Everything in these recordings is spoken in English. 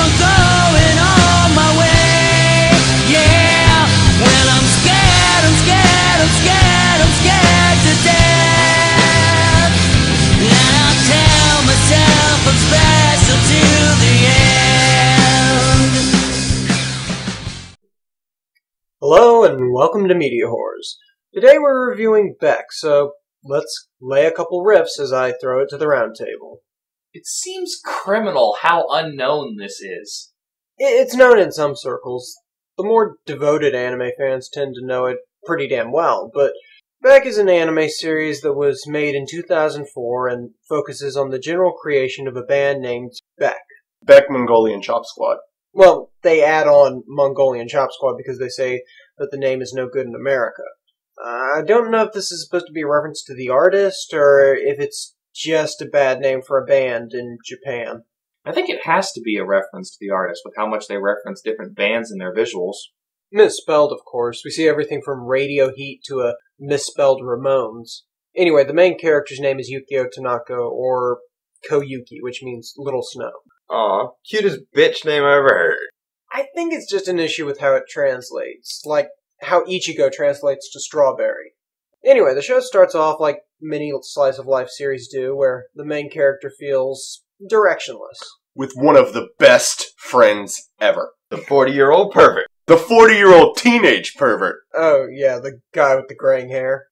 on going on my way. Yeah, when I'm scared, I'm scared, I'm scared, I'm scared to death. And I'll tell myself I'm special to the end. Hello and welcome to MediaWhorz. Today we're reviewing Beck, so let's lay a couple riffs as I throw it to the round table. It seems criminal how unknown this is. It's known in some circles. The more devoted anime fans tend to know it pretty damn well, but Beck is an anime series that was made in 2004 and focuses on the general creation of a band named Beck. Beck Mongolian Chop Squad. Well, they add on Mongolian Chop Squad because they say that the name is no good in America. I don't know if this is supposed to be a reference to the artist, or if it's just a bad name for a band in Japan. I think it has to be a reference to the artist with how much they reference different bands in their visuals. Misspelled, of course. We see everything from Radio Heat to a misspelled Ramones. Anyway, the main character's name is Yukio Tanaka, or Koyuki, which means Little Snow. Aw, cutest bitch name I ever heard. I think it's just an issue with how it translates, like how Ichigo translates to strawberry. Anyway, the show starts off like many slice of life series do, where the main character feels directionless. With one of the best friends ever. The 40-year-old pervert. The 40-year-old teenage pervert. Oh, yeah, the guy with the graying hair.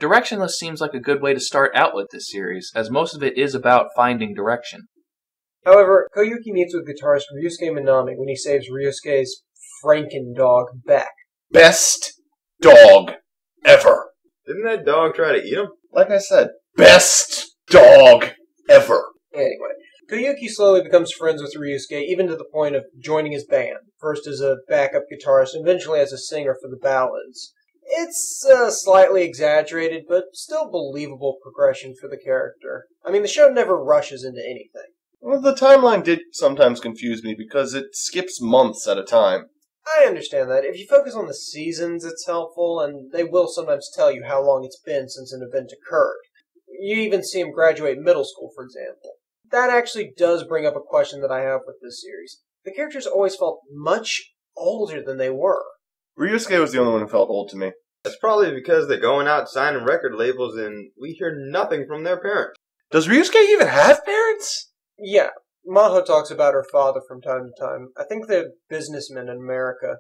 Directionless seems like a good way to start out with this series, as most of it is about finding direction. However, Koyuki meets with guitarist Ryusuke Minami when he saves Ryusuke's Franken-dog, Beck. Best dog ever. Didn't that dog try to eat him? Like I said, best dog ever. Anyway, Koyuki slowly becomes friends with Ryusuke, even to the point of joining his band, first as a backup guitarist and eventually as a singer for the ballads. It's slightly exaggerated, but still believable progression for the character. I mean, the show never rushes into anything. Well, the timeline did sometimes confuse me because it skips months at a time. I understand that. If you focus on the seasons, it's helpful, and they will sometimes tell you how long it's been since an event occurred. You even see him graduate middle school, for example. That actually does bring up a question that I have with this series. The characters always felt much older than they were. Ryusuke was the only one who felt old to me. That's probably because they're going out signing record labels and we hear nothing from their parents. Does Ryusuke even have parents? Yeah, Maho talks about her father from time to time. I think they're businessmen in America.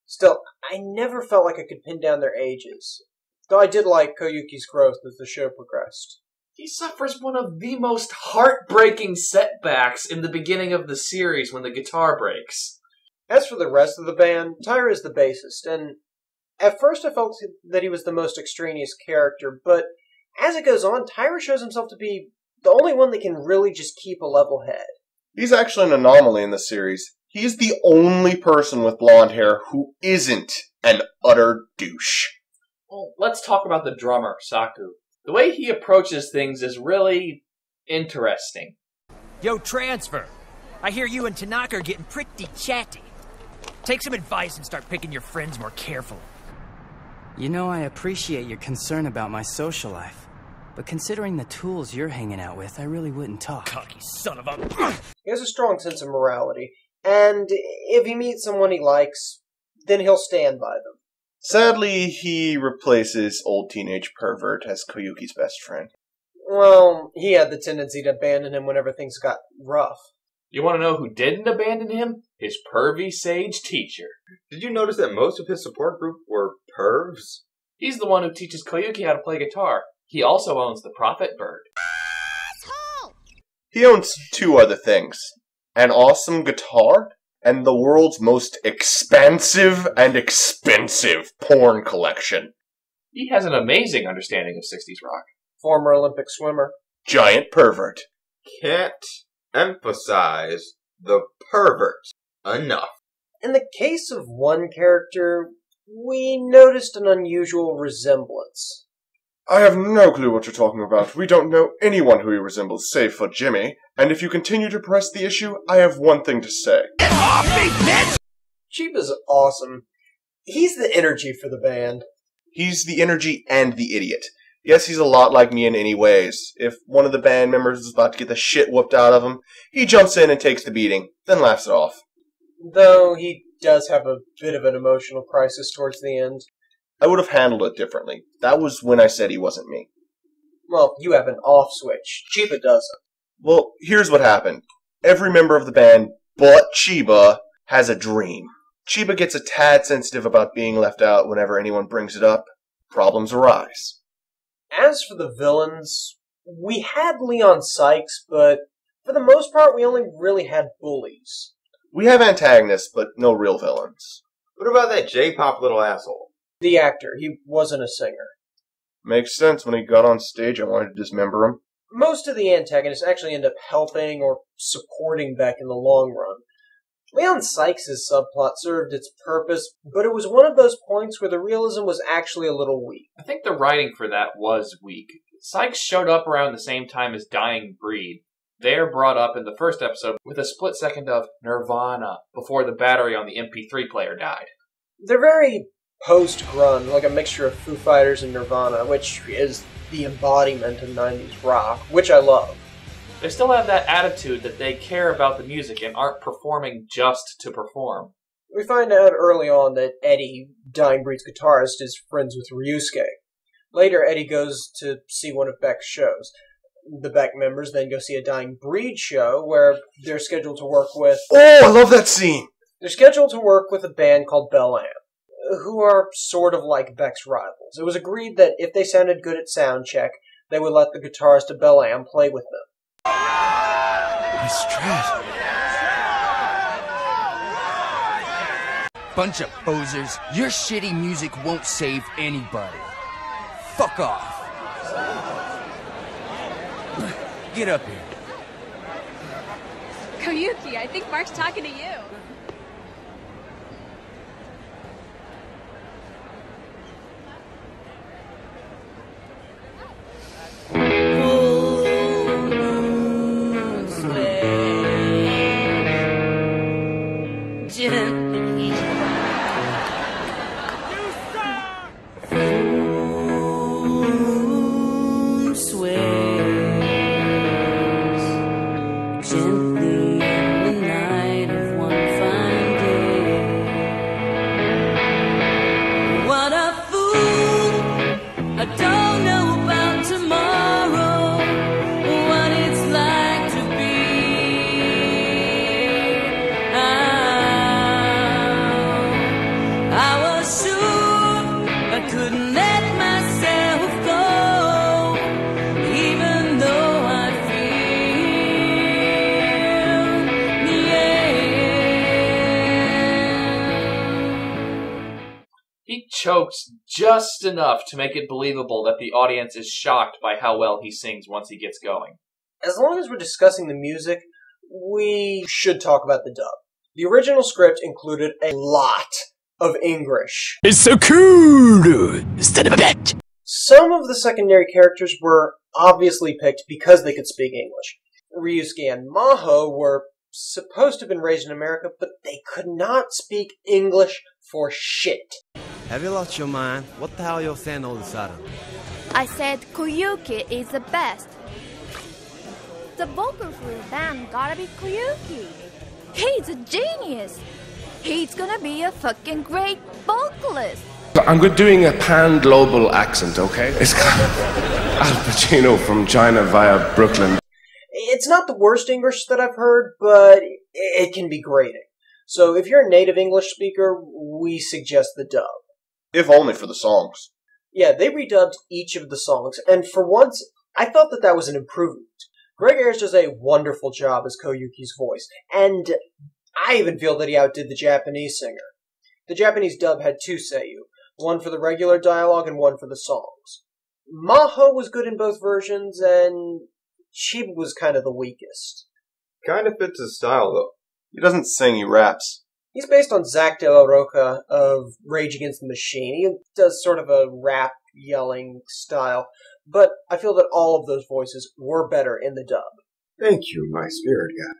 Still, I never felt like I could pin down their ages. Though I did like Koyuki's growth as the show progressed. He suffers one of the most heartbreaking setbacks in the beginning of the series when the guitar breaks. As for the rest of the band, Taira is the bassist, and at first I felt that he was the most extraneous character, but as it goes on, Taira shows himself to be the only one that can really just keep a level head. He's actually an anomaly in the series. He's the only person with blonde hair who isn't an utter douche. Well, let's talk about the drummer, Saku. The way he approaches things is really interesting. Yo, Transfer. I hear you and Tanaka are getting pretty chatty. Take some advice and start picking your friends more carefully. You know, I appreciate your concern about my social life. But considering the tools you're hanging out with, I really wouldn't talk. Cocky son of a... He has a strong sense of morality, and if he meets someone he likes, then he'll stand by them. Sadly, he replaces old teenage pervert as Koyuki's best friend. Well, he had the tendency to abandon him whenever things got rough. You want to know who didn't abandon him? His pervy sage teacher. Did you notice that most of his support group were pervs? He's the one who teaches Koyuki how to play guitar. He also owns the Prophet Bird. He owns two other things. An awesome guitar, and the world's most expansive and expensive porn collection. He has an amazing understanding of 60s rock. Former Olympic swimmer. Giant pervert. Can't emphasize the pervert enough. In the case of one character, we noticed an unusual resemblance. I have no clue what you're talking about. We don't know anyone who he resembles, save for Jimmy. And if you continue to press the issue, I have one thing to say. Get off me, bitch! Chiba's awesome. He's the energy for the band. He's the energy and the idiot. Yes, he's a lot like me in any ways. If one of the band members is about to get the shit whooped out of him, he jumps in and takes the beating, then laughs it off. Though he does have a bit of an emotional crisis towards the end. I would have handled it differently. That was when I said he wasn't me. Well, you have an off switch. Chiba doesn't. Well, here's what happened. Every member of the band, but Chiba, has a dream. Chiba gets a tad sensitive about being left out whenever anyone brings it up. Problems arise. As for the villains, we had Leon Sykes, but for the most part, we only really had bullies. We have antagonists, but no real villains. What about that J-pop little asshole? The actor, he wasn't a singer. Makes sense. When he got on stage, I wanted to dismember him. Most of the antagonists actually end up helping or supporting Beck in the long run. Leon Sykes' subplot served its purpose, but it was one of those points where the realism was actually a little weak. I think the writing for that was weak. Sykes showed up around the same time as Dying Breed. They're brought up in the first episode with a split second of Nirvana before the battery on the MP3 player died. They're very post-grunge, like a mixture of Foo Fighters and Nirvana, which is the embodiment of 90s rock, which I love. They still have that attitude that they care about the music and aren't performing just to perform. We find out early on that Eddie, Dying Breed's guitarist, is friends with Ryusuke. Later, Eddie goes to see one of Beck's shows. The Beck members then go see a Dying Breed show where they're scheduled to work with... Oh, I love that scene! They're scheduled to work with a band called Bel Am, who are sort of like Beck's rivals. It was agreed that if they sounded good at sound check, they would let the guitarist of Bel Am play with them. Nice trash. Bunch of posers. Your shitty music won't save anybody. Fuck off. Get up here. Koyuki, I think Mark's talking to you. Chokes just enough to make it believable that the audience is shocked by how well he sings once he gets going. As long as we're discussing the music, we should talk about the dub. The original script included a lot of English. It's so cool! Instead of a bitch! Some of the secondary characters were obviously picked because they could speak English. Ryusuke and Maho were supposed to have been raised in America, but they could not speak English for shit. Have you lost your mind? What the hell are you saying all of a sudden? I said Koyuki is the best. The vocal for the band gotta be Koyuki. He's a genius. He's gonna be a fucking great vocalist. I'm doing a pan-global accent, okay? It's Al Pacino from China via Brooklyn. It's not the worst English that I've heard, but it can be grating. So if you're a native English speaker, we suggest the dub. If only for the songs. Yeah, they redubbed each of the songs, and for once, I thought that was an improvement. Greg Ayres does a wonderful job as Koyuki's voice, and I even feel that he outdid the Japanese singer. The Japanese dub had two seiyuu, one for the regular dialogue and one for the songs. Maho was good in both versions, and Chiba was kind of the weakest. Kind of fits his style, though. He doesn't sing, he raps. He's based on Zack De La Rocha of Rage Against the Machine. He does sort of a rap yelling style, but I feel that all of those voices were better in the dub. Thank you, my spirit guy.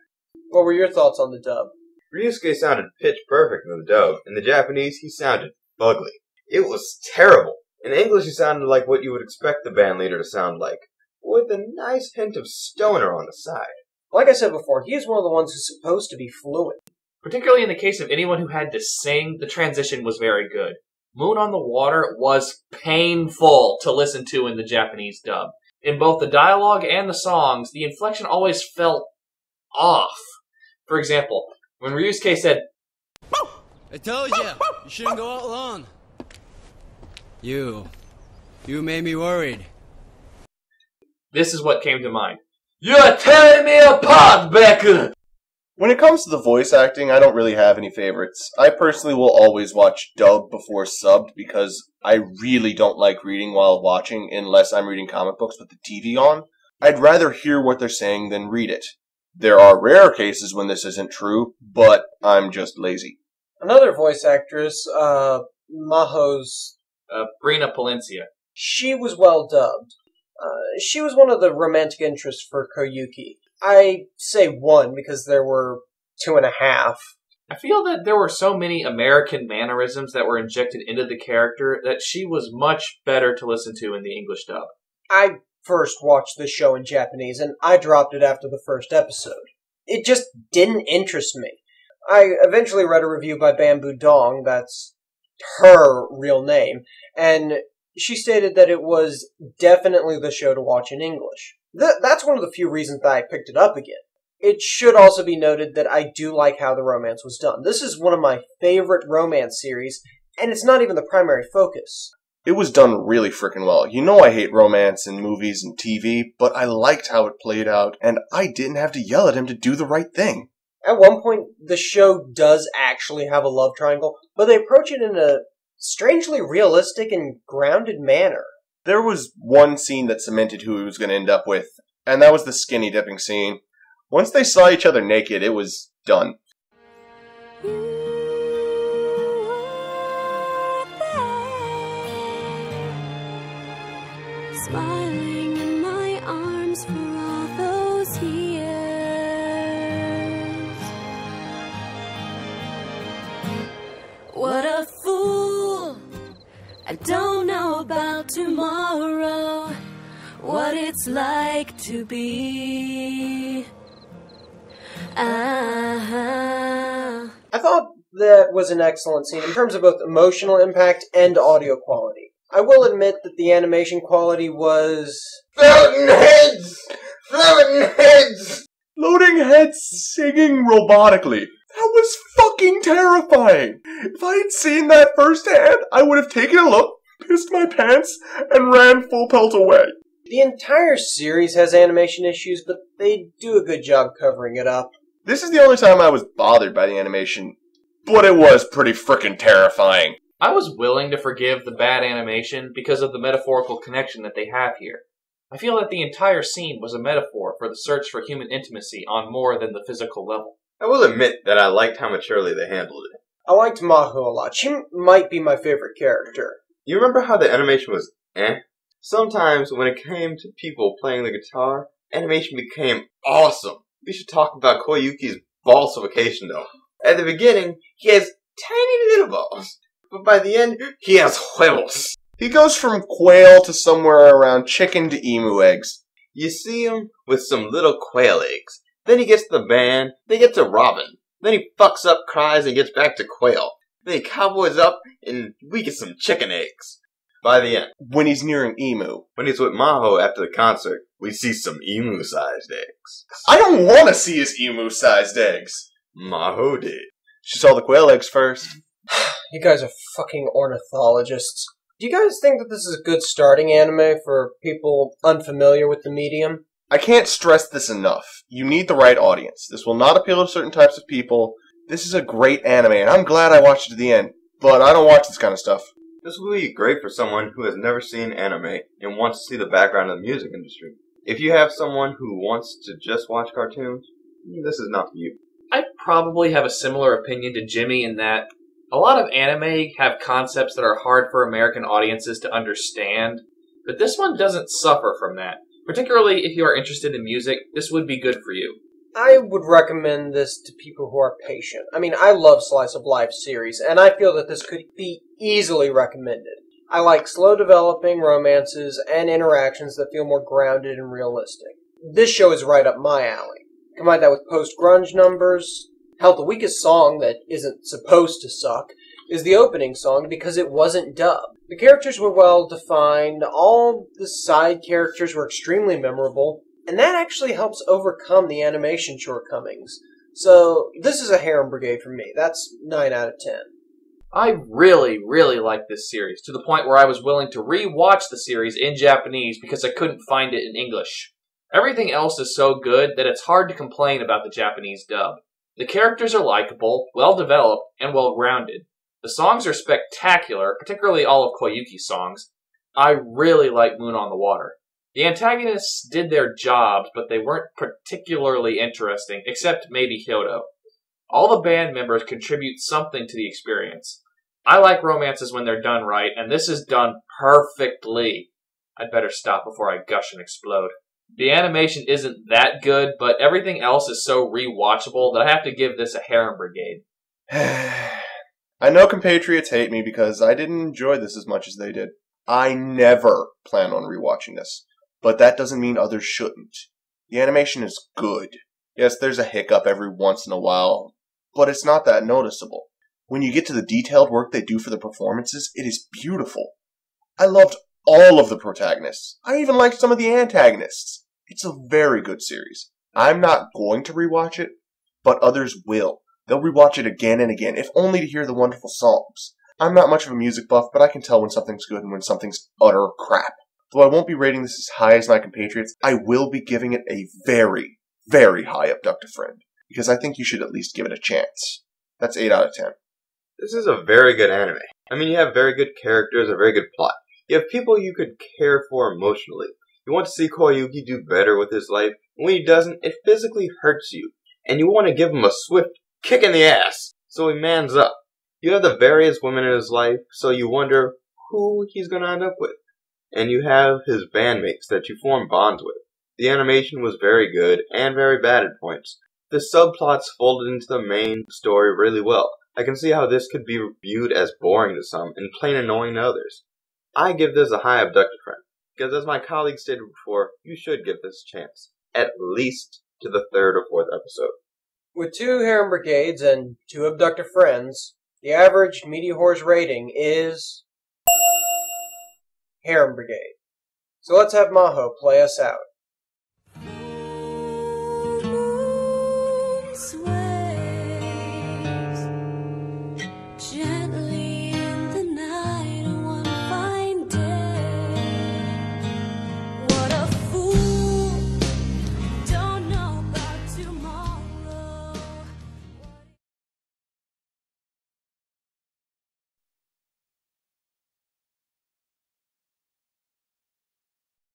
What were your thoughts on the dub? Ryusuke sounded pitch perfect in the dub. In the Japanese, he sounded ugly. It was terrible. In English, he sounded like what you would expect the band leader to sound like, with a nice hint of stoner on the side. Like I said before, he is one of the ones who's supposed to be fluent. Particularly in the case of anyone who had to sing, the transition was very good. Moon on the Water was painful to listen to in the Japanese dub. In both the dialogue and the songs, the inflection always felt off. For example, when Ryusuke said, I told you, you shouldn't go out alone. You made me worried. this is what came to mind. You're tearing me apart, Beck! When it comes to the voice acting, I don't really have any favorites. I personally will always watch dubbed before subbed because I really don't like reading while watching unless I'm reading comic books with the TV on. I'd rather hear what they're saying than read it. There are rare cases when this isn't true, but I'm just lazy. Another voice actress, Maho's... Brina Palencia. She was well dubbed. She was one of the romantic interests for Koyuki. I say one because there were 2.5. I feel that there were so many American mannerisms that were injected into the character that she was much better to listen to in the English dub. I first watched this show in Japanese, and I dropped it after the first episode. It just didn't interest me. I eventually read a review by Bamboo Dong, that's her real name, and she stated that it was definitely the show to watch in English. That's one of the few reasons that I picked it up again. It should also be noted that I do like how the romance was done. This is one of my favorite romance series, and it's not even the primary focus. It was done really frickin' well. You know I hate romance in movies and TV, but I liked how it played out, and I didn't have to yell at him to do the right thing. At one point, the show does actually have a love triangle, but they approach it in a strangely realistic and grounded manner. There was one scene that cemented who he was going to end up with, and that was the skinny dipping scene. Once they saw each other naked, it was done. Smiling in my arms for all those years. What a fool! I don't know about tomorrow, what it's like to be. I thought that was an excellent scene in terms of both emotional impact and audio quality. I will admit that the animation quality was... Floating heads! Floating heads! Loading heads singing robotically. That was fucking terrifying. If I had seen that firsthand, I would have taken a look, pissed my pants, and ran full pelt away. The entire series has animation issues, but they do a good job covering it up. This is the only time I was bothered by the animation, but it was pretty frickin' terrifying. I was willing to forgive the bad animation because of the metaphorical connection that they have here. I feel that the entire scene was a metaphor for the search for human intimacy on more than the physical level. I will admit that I liked how maturely they handled it. I liked Maho a lot. She might be my favorite character. You remember how the animation was Sometimes when it came to people playing the guitar, animation became awesome. We should talk about Koyuki's balsification though. At the beginning, he has tiny little balls. But by the end, he has huevos. He goes from quail to somewhere around chicken to emu eggs. You see him with some little quail eggs. Then he gets to the band, then he gets to robin. Then he fucks up, cries, and gets back to quail. Then he cowboys up, and we get some chicken eggs. By the end. When he's nearing emu. When he's with Maho after the concert, we see some emu-sized eggs. I don't want to see his emu-sized eggs. Maho did. She saw the quail eggs first. You guys are fucking ornithologists. Do you guys think that this is a good starting anime for people unfamiliar with the medium? I can't stress this enough. You need the right audience. This will not appeal to certain types of people. This is a great anime, and I'm glad I watched it to the end. But I don't watch this kind of stuff. This will be great for someone who has never seen anime and wants to see the background of the music industry. If you have someone who wants to just watch cartoons, this is not for you. I probably have a similar opinion to Jimmy in that a lot of anime have concepts that are hard for American audiences to understand, but this one doesn't suffer from that. Particularly if you are interested in music, this would be good for you. I would recommend this to people who are patient. I mean, I love Slice of Life series, and I feel that this could be easily recommended. I like slow developing romances and interactions that feel more grounded and realistic. This show is right up my alley. Combine that with post-grunge numbers, How the weakest song that isn't supposed to suck is the opening song because it wasn't dubbed. The characters were well defined, all the side characters were extremely memorable, and that actually helps overcome the animation shortcomings. So, this is a Harem Brigade for me. That's 9 out of 10. I really, really like this series, to the point where I was willing to re-watch the series in Japanese because I couldn't find it in English. Everything else is so good that it's hard to complain about the Japanese dub. The characters are likable, well-developed, and well-rounded. The songs are spectacular, particularly all of Koyuki's songs. I really like Moon on the Water. The antagonists did their jobs, but they weren't particularly interesting, except maybe Hyodo. All the band members contribute something to the experience. I like romances when they're done right, and this is done perfectly. I'd better stop before I gush and explode. The animation isn't that good, but everything else is so rewatchable that I have to give this a Harem Brigade. I know compatriots hate me because I didn't enjoy this as much as they did. I never plan on rewatching this, but that doesn't mean others shouldn't. The animation is good. Yes, there's a hiccup every once in a while, but it's not that noticeable. When you get to the detailed work they do for the performances, it is beautiful. I loved all of the protagonists. I even liked some of the antagonists. It's a very good series. I'm not going to rewatch it, but others will. They'll rewatch it again and again, if only to hear the wonderful songs. I'm not much of a music buff, but I can tell when something's good and when something's utter crap. Though I won't be rating this as high as my compatriots, I will be giving it a very, very high abducted friend, because I think you should at least give it a chance. That's 8 out of 10. This is a very good anime. I mean, you have very good characters, a very good plot. You have people you could care for emotionally. You want to see Koyuki do better with his life, and when he doesn't, it physically hurts you. And you want to give him a swift kick in the ass, so he mans up. You have the various women in his life, so you wonder who he's going to end up with. And you have his bandmates that you form bonds with. The animation was very good, and very bad at points. The subplots folded into the main story really well. I can see how this could be viewed as boring to some, and plain annoying to others. I give this a high abducted friend, because as my colleague stated before, you should give this a chance. At least to the 3rd or 4th episode. With 2 Harem Brigades and 2 abducted friends, the average MediaWhorz rating is Harem Brigade. So let's have Maho play us out. Sweat.